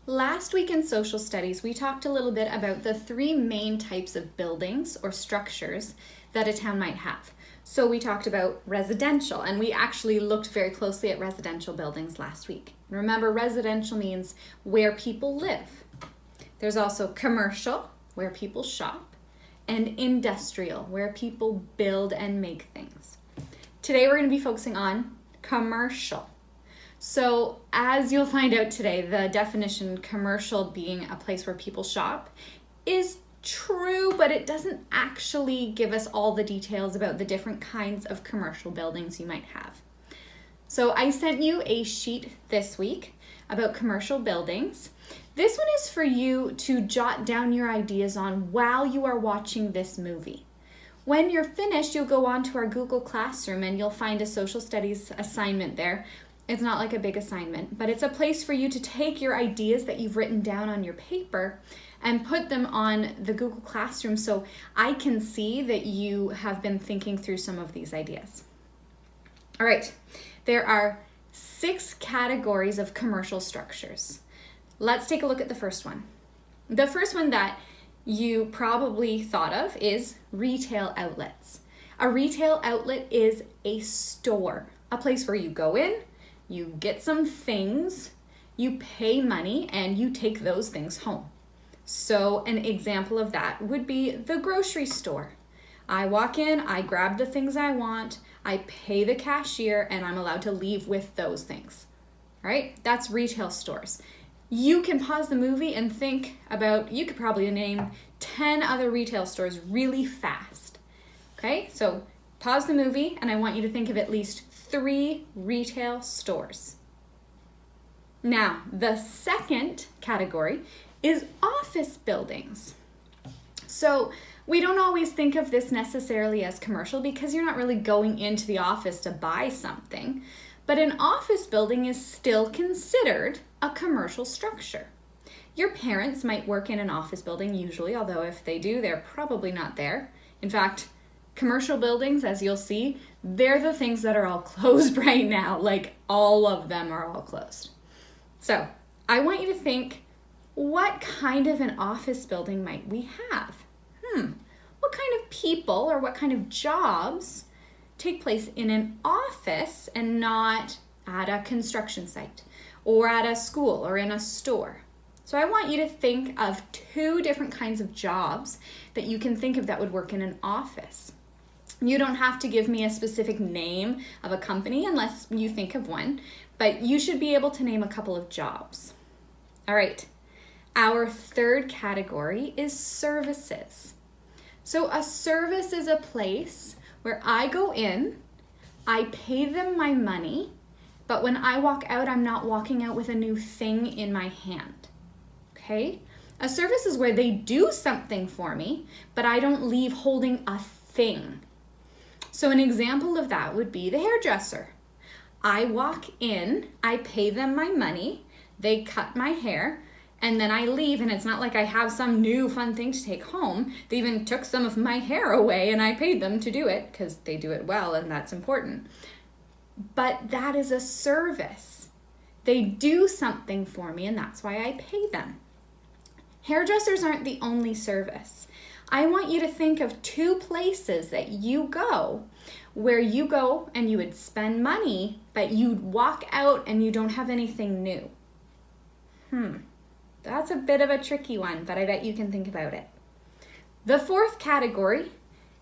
Last week in social studies, we talked a little bit about the three main types of buildings or structures that a town might have. So we talked about residential, and we actually looked very closely at residential buildings last week. Remember, residential means where people live. There's also commercial, where people shop, and industrial, where people build and make things. Today we're going to be focusing on commercial. So as you'll find out today, the definition commercial being a place where people shop is true, but it doesn't actually give us all the details about the different kinds of commercial buildings you might have. So I sent you a sheet this week about commercial buildings. This one is for you to jot down your ideas on while you are watching this movie. When you're finished, you'll go on to our Google Classroom and you'll find a social studies assignment there. It's not like a big assignment, but it's a place for you to take your ideas that you've written down on your paper and put them on the Google Classroom so I can see that you have been thinking through some of these ideas. All right, there are 6 categories of commercial structures. Let's take a look at the first one. The first one that you probably thought of is retail outlets. A retail outlet is a store, a place where you go in, you get some things, you pay money, and you take those things home. So an example of that would be the grocery store. I walk in, I grab the things I want, I pay the cashier, and I'm allowed to leave with those things. All right? That's retail stores. You can pause the movie and think about, you could probably name 10 other retail stores really fast. Okay? So pause the movie, and I want you to think of at least 3 retail stores. Now, the second category is office buildings. So we don't always think of this necessarily as commercial because you're not really going into the office to buy something, but an office building is still considered a commercial structure. Your parents might work in an office building usually, although if they do, they're probably not there. In fact, commercial buildings, as you'll see, they're the things that are all closed right now. Like all of them are all closed. So I want you to think, what kind of an office building might we have? What kind of people or what kind of jobs take place in an office and not at a construction site or at a school or in a store? So I want you to think of 2 different kinds of jobs that you can think of that would work in an office. You don't have to give me a specific name of a company unless you think of one, but you should be able to name a couple of jobs. All right, our third category is services. So a service is a place where I go in, I pay them my money, but when I walk out, I'm not walking out with a new thing in my hand. Okay? A service is where they do something for me, but I don't leave holding a thing. So an example of that would be the hairdresser. I walk in, I pay them my money, they cut my hair, and then I leave, and it's not like I have some new fun thing to take home. They even took some of my hair away and I paid them to do it because they do it well and that's important. But that is a service. They do something for me and that's why I pay them. Hairdressers aren't the only service. I want you to think of 2 places that you go where you go and you would spend money, but you'd walk out and you don't have anything new. That's a bit of a tricky one, but I bet you can think about it. The fourth category,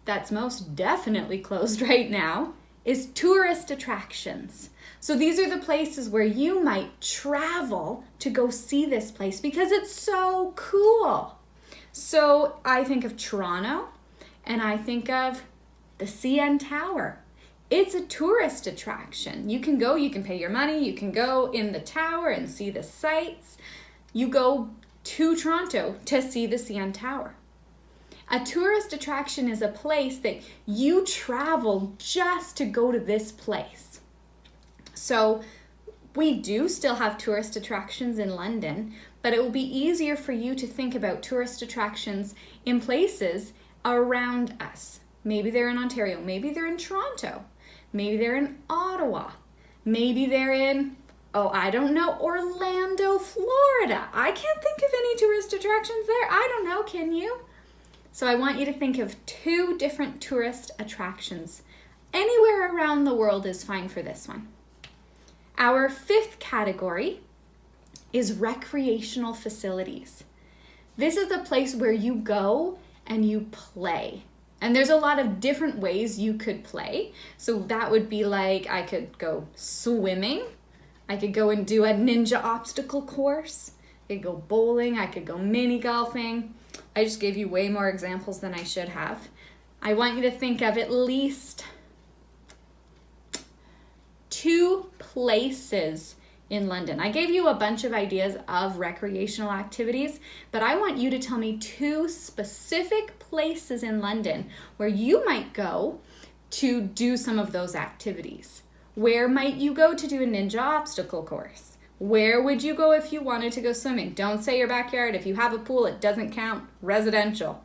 that's most definitely closed right now, is tourist attractions. So these are the places where you might travel to go see this place because it's so cool. So I think of Toronto and I think of the CN Tower. It's a tourist attraction. You can go, you can pay your money, you can go in the tower and see the sights. You go to Toronto to see the CN Tower. A tourist attraction is a place that you travel just to go to this place. So we do still have tourist attractions in London, but it will be easier for you to think about tourist attractions in places around us. Maybe they're in Ontario, maybe they're in Toronto, maybe they're in Ottawa, maybe they're in Oh, I don't know, Orlando, Florida. I can't think of any tourist attractions there. I don't know, can you? So I want you to think of 2 different tourist attractions. Anywhere around the world is fine for this one. Our 5th category is recreational facilities. This is a place where you go and you play. And there's a lot of different ways you could play. So that would be like, I could go swimming. I could go and do a ninja obstacle course. I could go bowling. I could go mini golfing. I just gave you way more examples than I should have. I want you to think of at least 2 places in London. I gave you a bunch of ideas of recreational activities, but I want you to tell me 2 specific places in London where you might go to do some of those activities. Where might you go to do a ninja obstacle course? Where would you go if you wanted to go swimming? Don't say your backyard. If you have a pool, it doesn't count. Residential.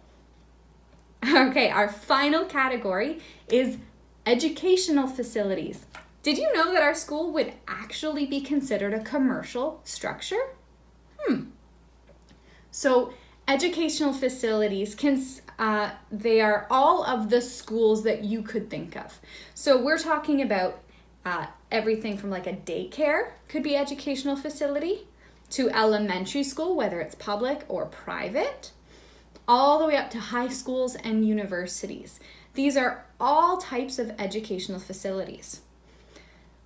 Okay, our final category is educational facilities. Did you know that our school would actually be considered a commercial structure? So educational facilities, they are all of the schools that you could think of. So we're talking about everything from like a daycare could be educational facility, to elementary school, whether it's public or private, all the way up to high schools and universities. These are all types of educational facilities.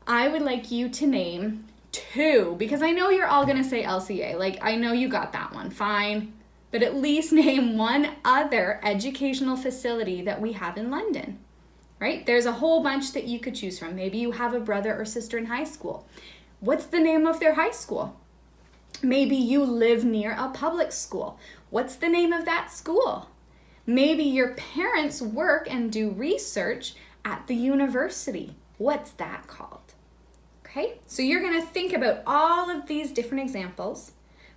I would like you to name 2, because I know you're all gonna say LCA. Like, I know you got that one, fine. But at least name 1 other educational facility that we have in London. Right? There's a whole bunch that you could choose from. Maybe you have a brother or sister in high school. What's the name of their high school? Maybe you live near a public school. What's the name of that school? Maybe your parents work and do research at the university. What's that called? Okay, so you're gonna think about all of these different examples.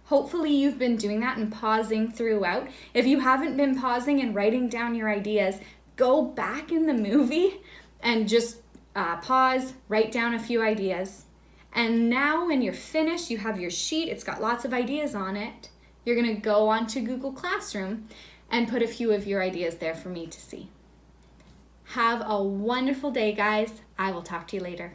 Hopefully you've been doing that and pausing throughout. If you haven't been pausing and writing down your ideas, go back in the movie and just pause, write down a few ideas. And now when you're finished, you have your sheet, it's got lots of ideas on it. You're gonna go onto Google Classroom and put a few of your ideas there for me to see. Have a wonderful day, guys. I will talk to you later.